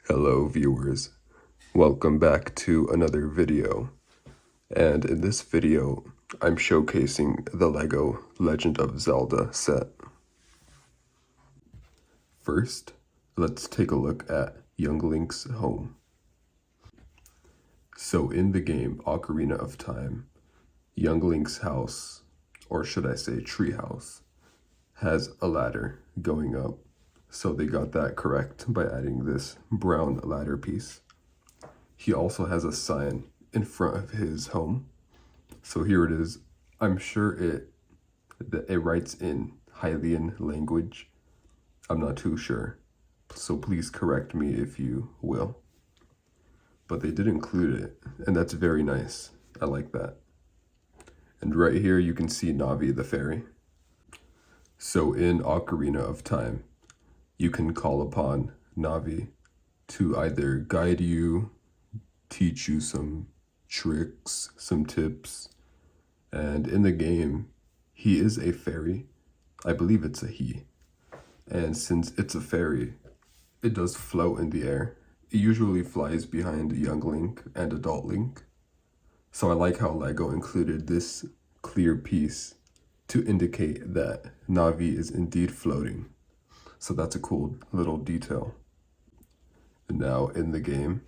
Hello viewers, welcome back to another video, and in this video I'm showcasing the LEGO Legend of Zelda set. First, let's take a look at young Link's home. So in the game Ocarina of Time, young Link's house, or should I say treehouse, has a ladder going up. So they got that correct by adding this brown ladder piece. He also has a sign in front of his home. So here it is. I'm sure it writes in Hylian language. I'm not too sure. So please correct me if you will. But they did include it, and that's very nice. I like that. And right here you can see Navi the fairy. So in Ocarina of Time, you can call upon Navi to either guide you, teach you some tricks, some tips, and in the game, he is a fairy. I believe it's a he. And since it's a fairy, it does float in the air. It usually flies behind young Link and adult Link. So I like how LEGO included this clear piece to indicate that Navi is indeed floating. So that's a cool little detail. And now in the game,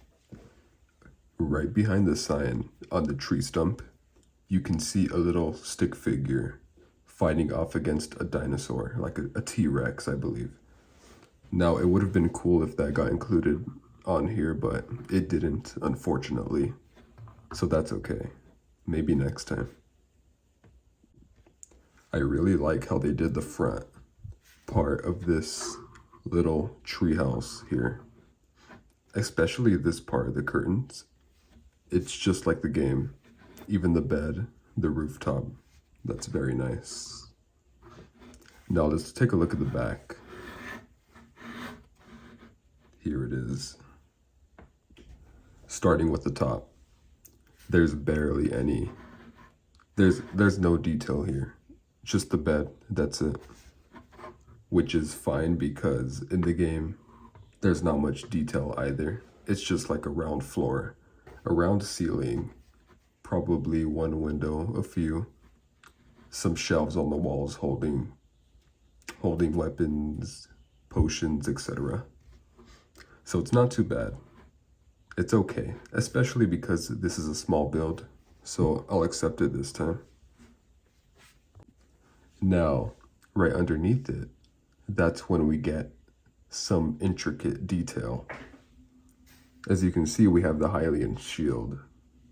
right behind the sign on the tree stump, you can see a little stick figure fighting off against a dinosaur, like a T-Rex, I believe. Now, it would have been cool if that got included on here, but it didn't, unfortunately. So that's okay. Maybe next time. I really like how they did the front part of this little treehouse here. Especially this part of the curtains. It's just like the game. Even the bed, the rooftop. That's very nice. Now let's take a look at the back. Here it is. Starting with the top. There's barely any. There's no detail here. Just the bed, that's it. Which is fine because in the game, there's not much detail either. It's just like a round floor, a round ceiling, probably one window, a few, some shelves on the walls holding weapons, potions, etc. So it's not too bad. It's okay, especially because this is a small build, so I'll accept it this time. Now, right underneath it, that's when we get some intricate detail. As you can see, we have the Hylian shield,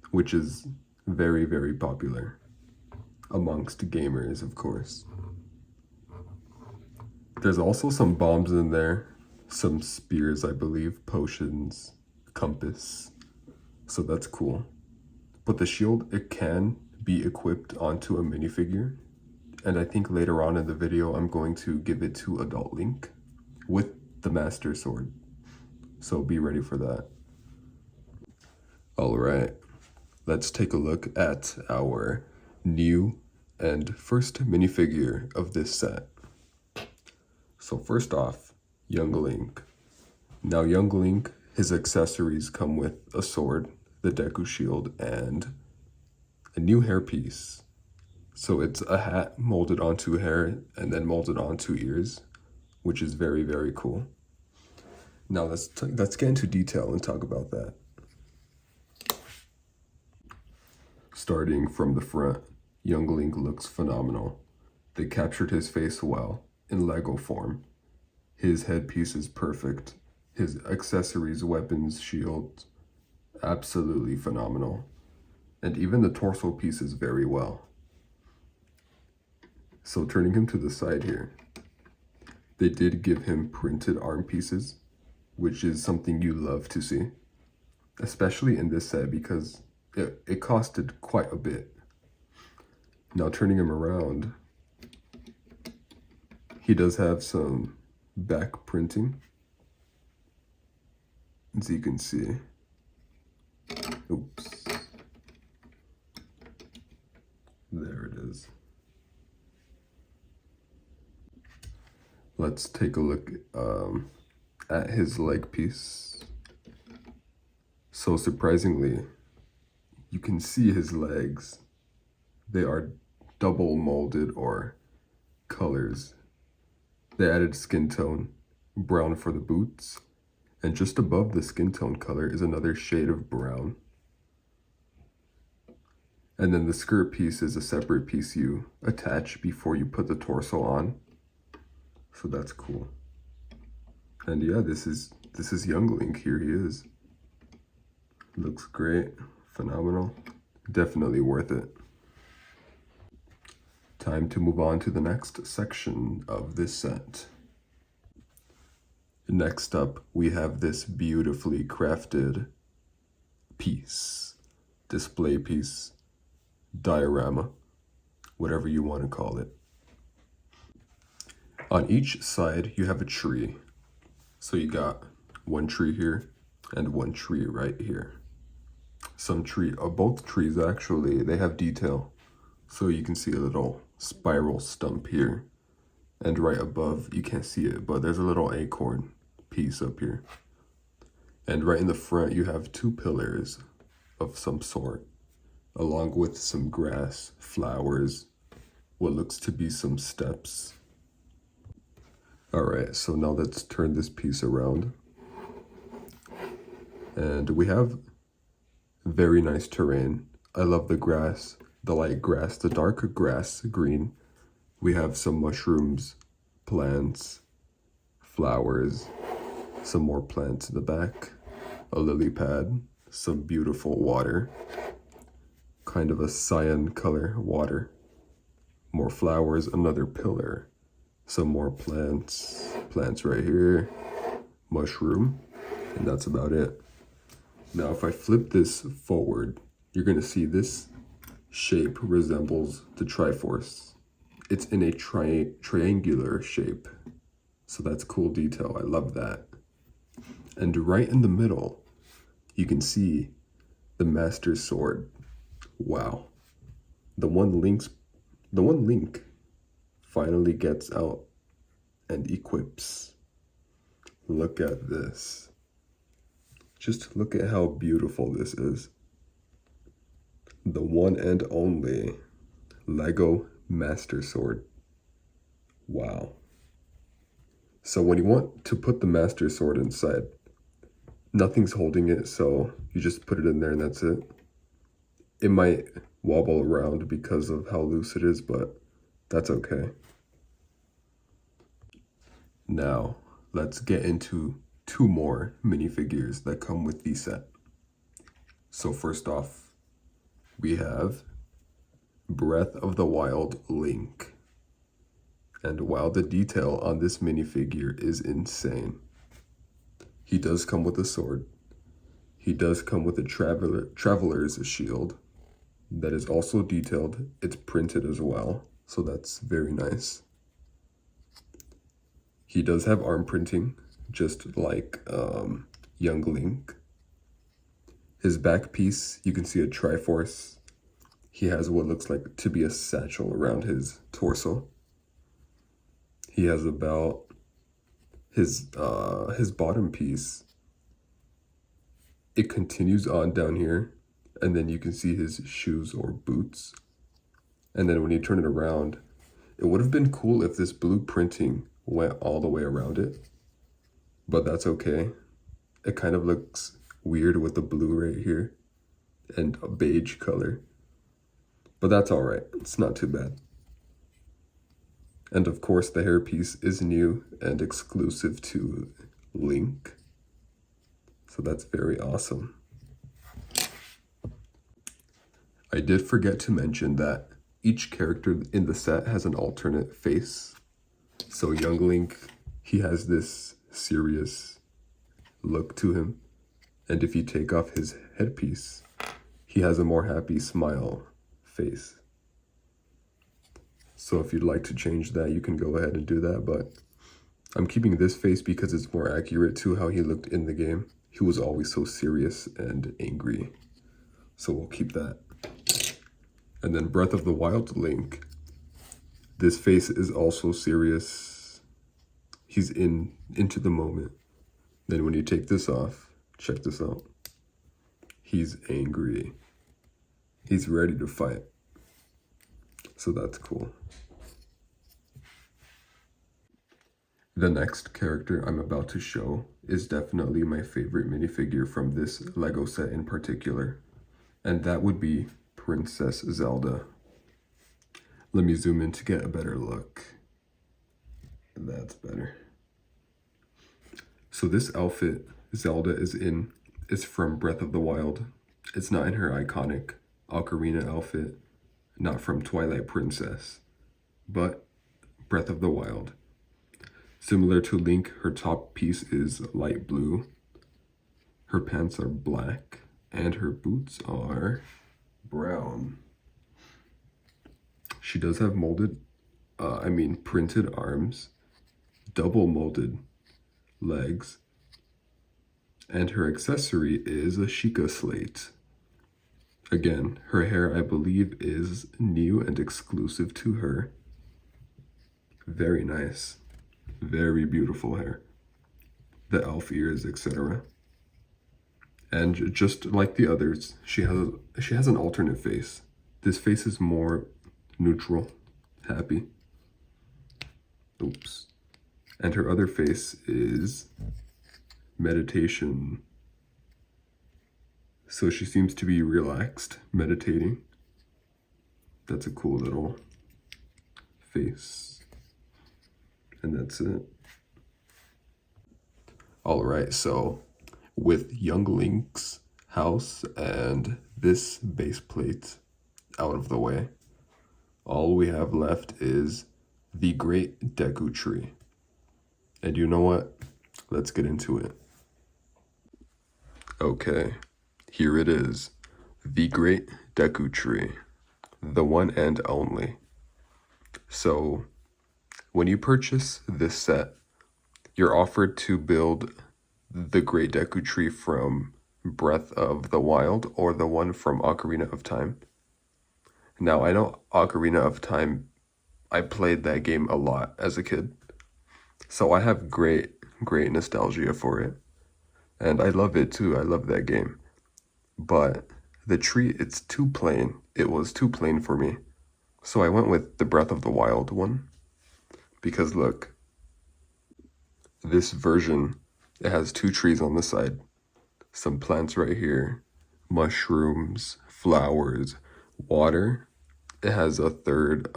which is very, very popular amongst gamers, of course. There's also some bombs in there, some spears, I believe, potions, compass, so that's cool. But the shield, it can be equipped onto a minifigure, and I think later on in the video, I'm going to give it to adult Link with the Master Sword. So be ready for that. All right, let's take a look at our new and first minifigure of this set. So first off, young Link. Now young Link, his accessories come with a sword, the Deku shield, and a new hairpiece. So it's a hat molded onto hair and then molded onto ears, which is very, very cool. Now let's get into detail and talk about that. Starting from the front, young Link looks phenomenal. They captured his face well in LEGO form. His headpiece is perfect. His accessories, weapons, shields, absolutely phenomenal. And even the torso piece is very well. So turning him to the side here, they did give him printed arm pieces, which is something you love to see, especially in this set because it costed quite a bit. Now turning him around, he does have some back printing, as you can see. Oops. There it is. Let's take a look at his leg piece. So surprisingly, you can see his legs. They are double molded or colors. They added skin tone, brown for the boots, and just above the skin tone color is another shade of brown. And then the skirt piece is a separate piece you attach before you put the torso on. So that's cool. And yeah, this is young Link. Here he is. Looks great, phenomenal, definitely worth it. Time to move on to the next section of this set. Next up, we have this beautifully crafted piece, display piece, diorama, whatever you want to call it. On each side, you have a tree. So you got one tree here and one tree right here. Both trees actually, they have detail. So you can see a little spiral stump here. And right above, you can't see it, but there's a little acorn piece up here. And right in the front, you have two pillars of some sort, along with some grass, flowers, what looks to be some steps. All right, so now let's turn this piece around. And we have very nice terrain. I love the grass, the light grass, the dark grass, green. We have some mushrooms, plants, flowers, some more plants in the back, a lily pad, some beautiful water, kind of a cyan color water, more flowers, another pillar, some more plants right here, mushroom, and that's about it. Now, if I flip this forward, you're gonna see this shape resembles the Triforce. It's in a triangular shape. So that's cool detail, I love that. And right in the middle, you can see the Master Sword. Wow. The one Link finally gets out and equips. Look at this. Just look at how beautiful this is. The one and only LEGO Master Sword. Wow. So when you want to put the Master Sword inside, nothing's holding it, so you just put it in there and that's it. It might wobble around because of how loose it is, but that's okay. Now, let's get into two more minifigures that come with the set. So first off, we have Breath of the Wild Link. And wow, the detail on this minifigure is insane. He does come with a sword. He does come with a traveler's shield that is also detailed. It's printed as well, so that's very nice. He does have arm printing, just like young Link. His back piece, you can see a Triforce. He has what looks like to be a satchel around his torso. He has a belt. His bottom piece, it continues on down here, and then you can see his shoes or boots. And then when you turn it around, it would have been cool if this blue printing went all the way around it, but that's okay. It kind of looks weird with the blue right here and a beige color, but that's all right. It's not too bad. And of course, the hairpiece is new and exclusive to Link. So that's very awesome. I did forget to mention that each character in the set has an alternate face. So young Link, he has this serious look to him. And if you take off his headpiece, he has a more happy smile face. So if you'd like to change that, you can go ahead and do that, but I'm keeping this face because it's more accurate to how he looked in the game. He was always so serious and angry, so we'll keep that. And then Breath of the Wild Link. This face is also serious. He's into the moment. Then when you take this off, check this out. He's angry. He's ready to fight. So that's cool. The next character I'm about to show is definitely my favorite minifigure from this LEGO set in particular, and that would be Princess Zelda. Let me zoom in to get a better look. That's better. So this outfit Zelda is in is from Breath of the Wild. It's not in her iconic Ocarina outfit, not from Twilight Princess, but Breath of the Wild. Similar to Link, her top piece is light blue, her pants are black, and her boots are brown. She does have printed arms, double molded legs, and her accessory is a Sheikah slate. Again, her hair, I believe, is new and exclusive to her. Very nice. Very beautiful hair. The elf ears, etc. And just like the others, she has an alternate face. This face is more neutral, happy. Oops. And her other face is meditation. So she seems to be relaxed, meditating. That's a cool little face. And that's it. All right, so with young Link's house and this base plate out of the way, all we have left is the Great Deku Tree. And you know what? Let's get into it. Okay, here it is. The Great Deku Tree. The one and only. So, when you purchase this set, you're offered to build the Great Deku Tree from Breath of the Wild or the one from Ocarina of Time. Now, I know Ocarina of Time, I played that game a lot as a kid. So I have great nostalgia for it. And I love it too. I love that game. But the tree, it's too plain. It was too plain for me. So I went with the Breath of the Wild one. Because look, this version, it has two trees on the side, some plants right here, mushrooms, flowers, water. It has a third,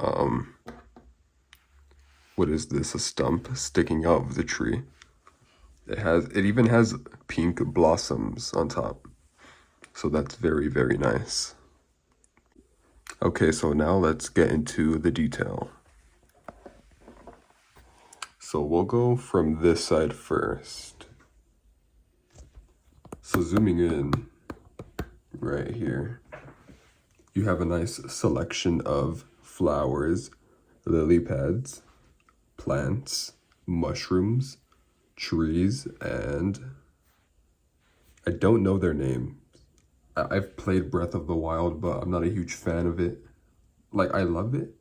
what is this, a stump sticking out of the tree. It even has pink blossoms on top. So that's very, very nice. Okay, so now let's get into the detail. So we'll go from this side first. So zooming in right here, you have a nice selection of flowers, lily pads, plants, mushrooms, trees, and I don't know their names. I've played Breath of the Wild, but I'm not a huge fan of it. Like, I love it,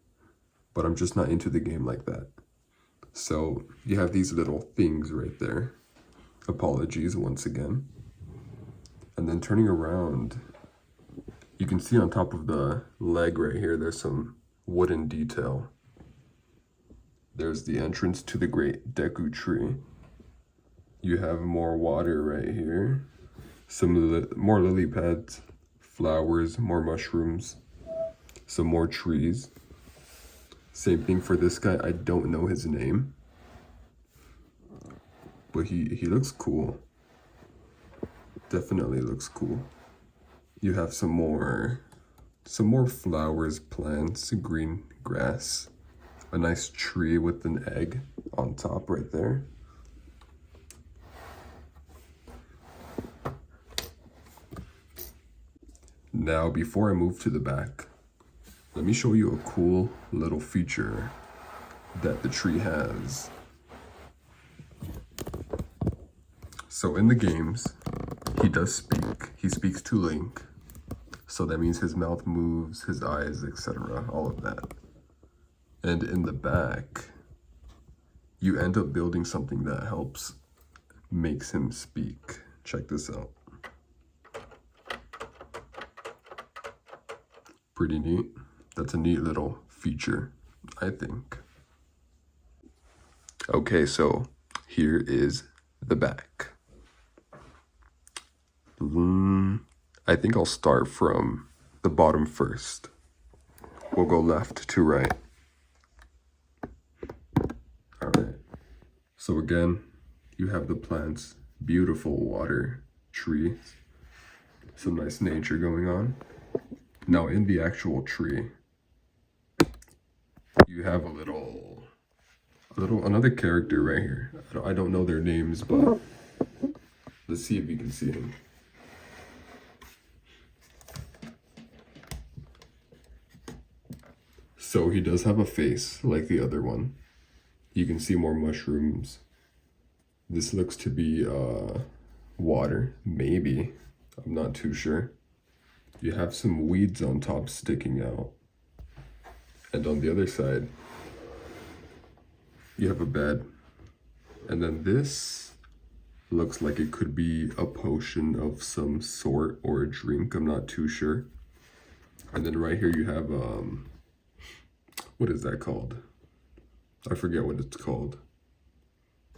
but I'm just not into the game like that. So you have these little things right there. Apologies once again. And then turning around, you can see on top of the leg right here, there's some wooden detail. There's the entrance to the Great Deku Tree. You have more water right here. Some more lily pads, flowers, more mushrooms, some more trees. Same thing for this guy. I don't know his name, but he looks cool. Definitely looks cool. You have some more flowers, plants, green grass, a nice tree with an egg on top right there. Now, before I move to the back, let me show you a cool little feature that the tree has. So in the games, he does speak. He speaks to Link. So that means his mouth moves, his eyes, etc., all of that. And in the back, you end up building something that makes him speak. Check this out. Pretty neat. That's a neat little feature, I think. Okay, so here is the back. I think I'll start from the bottom first. We'll go left to right. All right. So again, you have the plants, beautiful water, tree, some nice nature going on. Now in the actual tree, you have another character right here. I don't know their names, but let's see if you can see him. So he does have a face like the other one. You can see more mushrooms. This looks to be water, maybe. I'm not too sure. You have some weeds on top sticking out. And on the other side, you have a bed. And then this looks like it could be a potion of some sort or a drink. I'm not too sure. And then right here you have, what is that called? I forget what it's called.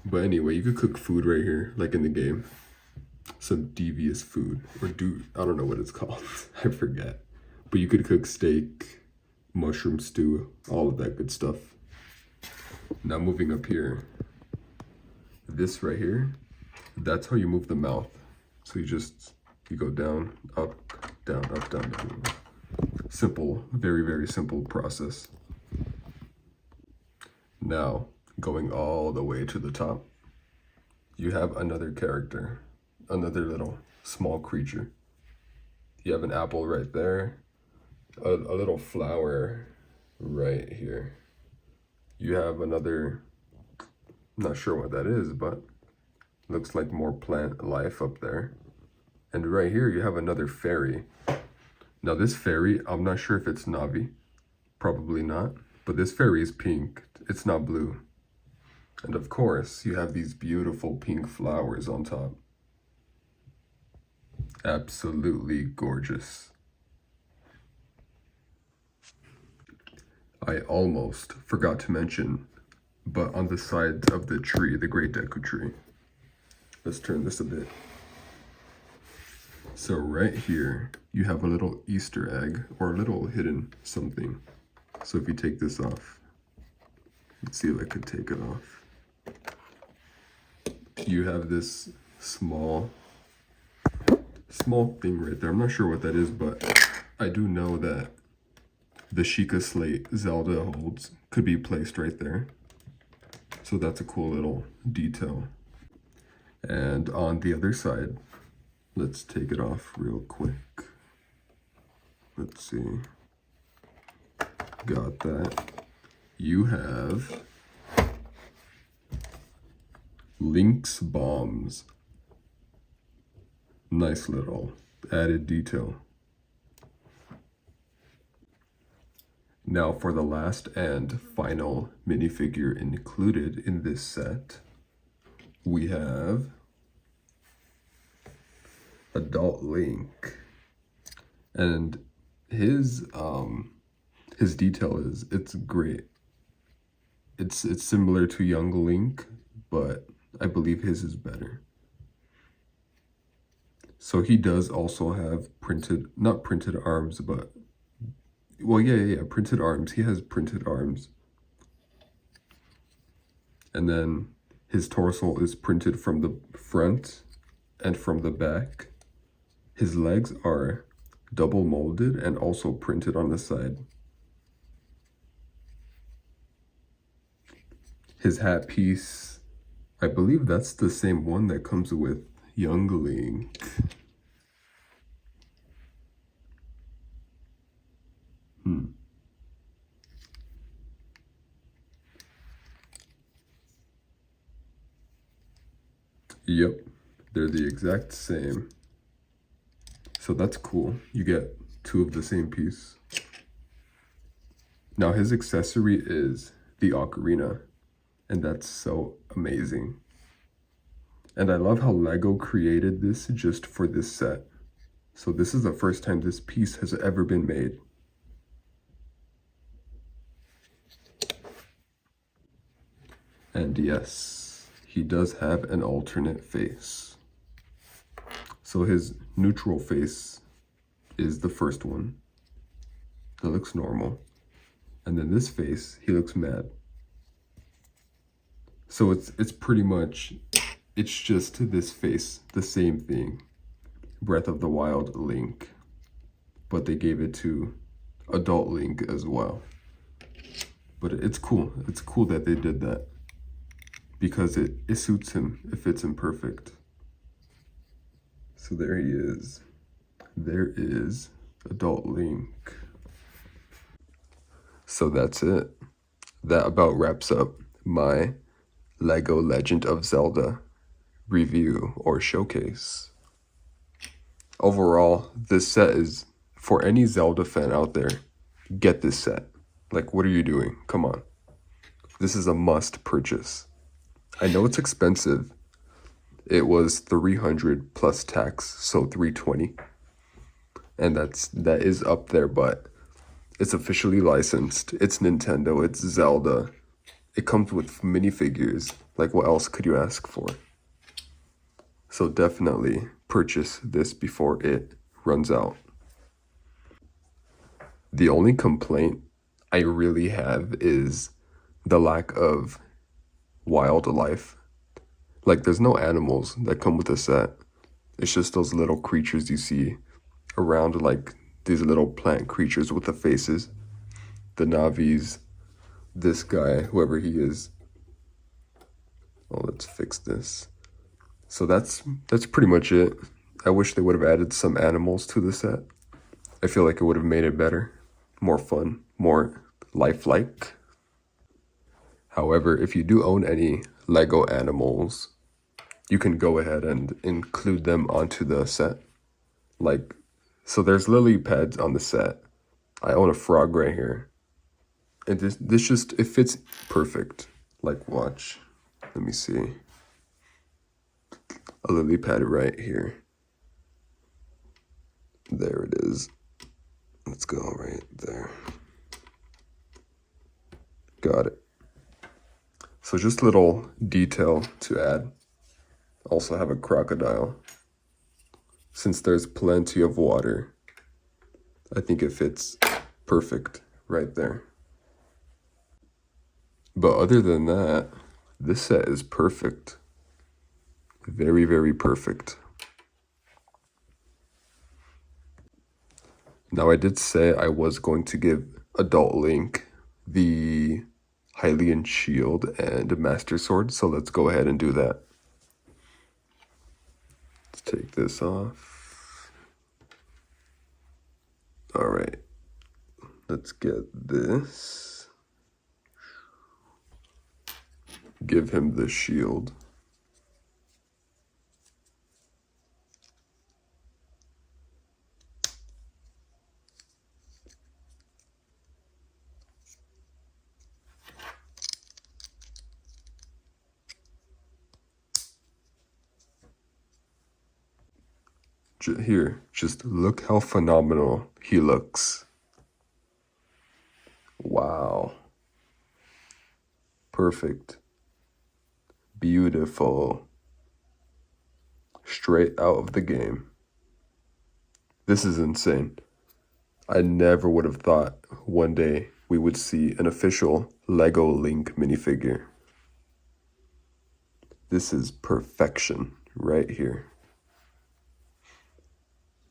But anyway, you could cook food right here, like in the game. Some devious food, or I don't know what it's called. I forget. But you could cook steak, mushroom stew, all of that good stuff. Now moving up here, this right here, that's how you move the mouth. So you go down, up, down, up, down, down. Simple, very, very simple process. Now, going all the way to the top, you have another character, another little small creature. You have an apple right there, a little flower right here. You have another, I'm not sure what that is, but looks like more plant life up there. And right here you have another fairy. Now this fairy, I'm not sure if it's Navi, probably not, but this fairy is pink, it's not blue. And of course, you have these beautiful pink flowers on top. Absolutely gorgeous. I almost forgot to mention, but on the sides of the tree, the Great Deku Tree. Let's turn this a bit. So right here, you have a little Easter egg, or a little hidden something. So if you take this off, let's see if I could take it off. You have this small thing right there. I'm not sure what that is, but I do know that the Sheikah slate Zelda holds could be placed right there. So that's a cool little detail. And on the other side, let's take it off real quick. Let's see. Got that. You have Link's bombs. Nice little added detail. Now for the last and final minifigure included in this set, we have Adult Link. And his detail it's great. It's similar to Young Link, but I believe his is better. So he does also have not printed arms, but, well, yeah, printed arms. He has printed arms. And then his torso is printed from the front and from the back. His legs are double molded and also printed on the side. His hat piece, I believe that's the same one that comes with Young Link. Yep, they're the exact same. So that's cool. You get two of the same piece. Now his accessory is the ocarina, and that's so amazing. And I love how LEGO created this just for this set. So this is the first time this piece has ever been made. And yes, he does have an alternate face. So his neutral face is the first one. That looks normal. And then this face, he looks mad. So it's pretty much, it's just this face, the same thing. Breath of the Wild Link. But they gave it to adult Link as well. But it's cool. It's cool that they did that. Because it suits him. It fits him perfect. So there he is. There is adult Link. So that's it. That about wraps up my LEGO Legend of Zelda review or showcase. Overall, this set is, for any Zelda fan out there, get this set. Like, what are you doing? Come on. This is a must purchase. I know it's expensive. It was $300 plus tax, so $320. And that is up there, but it's officially licensed. It's Nintendo, it's Zelda. It comes with minifigures. Like, what else could you ask for? So definitely purchase this before it runs out. The only complaint I really have is the lack of wildlife. Like, there's no animals that come with the set. It's just those little creatures you see around, like these little plant creatures with the faces. The Navis, this guy, whoever he is. Oh, let's fix this. So that's pretty much it. I wish they would have added some animals to the set. I feel like it would have made it better, more fun, more lifelike. However, if you do own any LEGO animals, you can go ahead and include them onto the set. Like, so there's lily pads on the set. I own a frog right here. And this just, it fits perfect. Like, watch. Let me see. A lily pad right here. There it is. Let's go right there. Got it. So just little detail to add. Also have a crocodile. Since there's plenty of water, I think it fits perfect right there. But other than that, this set is perfect. Very, very perfect. Now, I did say I was going to give adult Link the Hylian Shield and Master Sword, so let's go ahead and do that. Let's take this off. All right, let's get this. Give him the shield. Here, just look how phenomenal he looks. Wow. Perfect. Beautiful. Straight out of the game. This is insane. I never would have thought one day we would see an official LEGO Link minifigure. This is perfection right here.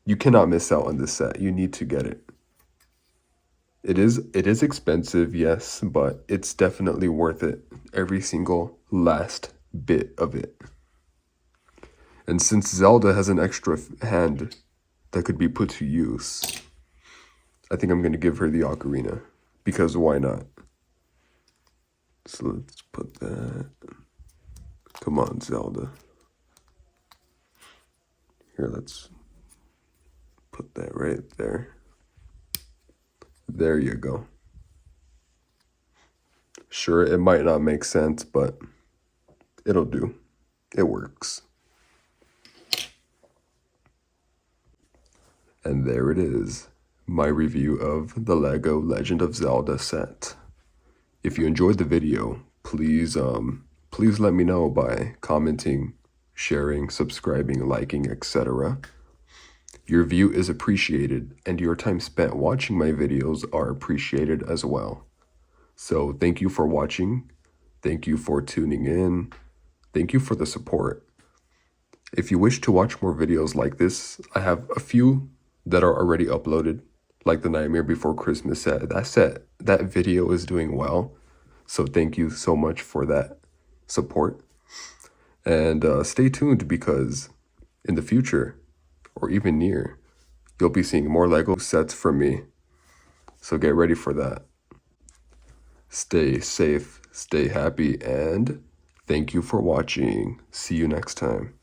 You cannot miss out on this set. You need to get it. It is expensive, yes, but it's definitely worth it. Every single last bit of it. And since Zelda has an extra hand that could be put to use, I think I'm going to give her the ocarina. Because why not? So let's put that. Come on, Zelda. Here, let's put that right there. There you go. Sure, it might not make sense, but it'll do. It works. And there it is, my review of the LEGO Legend of Zelda set. If you enjoyed the video, please please let me know by commenting, sharing, subscribing, liking, etc. Your view is appreciated, and your time spent watching my videos are appreciated as well. So thank you for watching. Thank you for tuning in. Thank you for the support. If you wish to watch more videos like this, I have a few that are already uploaded, like the Nightmare Before Christmas set. That video is doing well. So thank you so much for that support. And stay tuned, because in the future, or even near, you'll be seeing more LEGO sets from me. So get ready for that. Stay safe, stay happy, and thank you for watching. See you next time.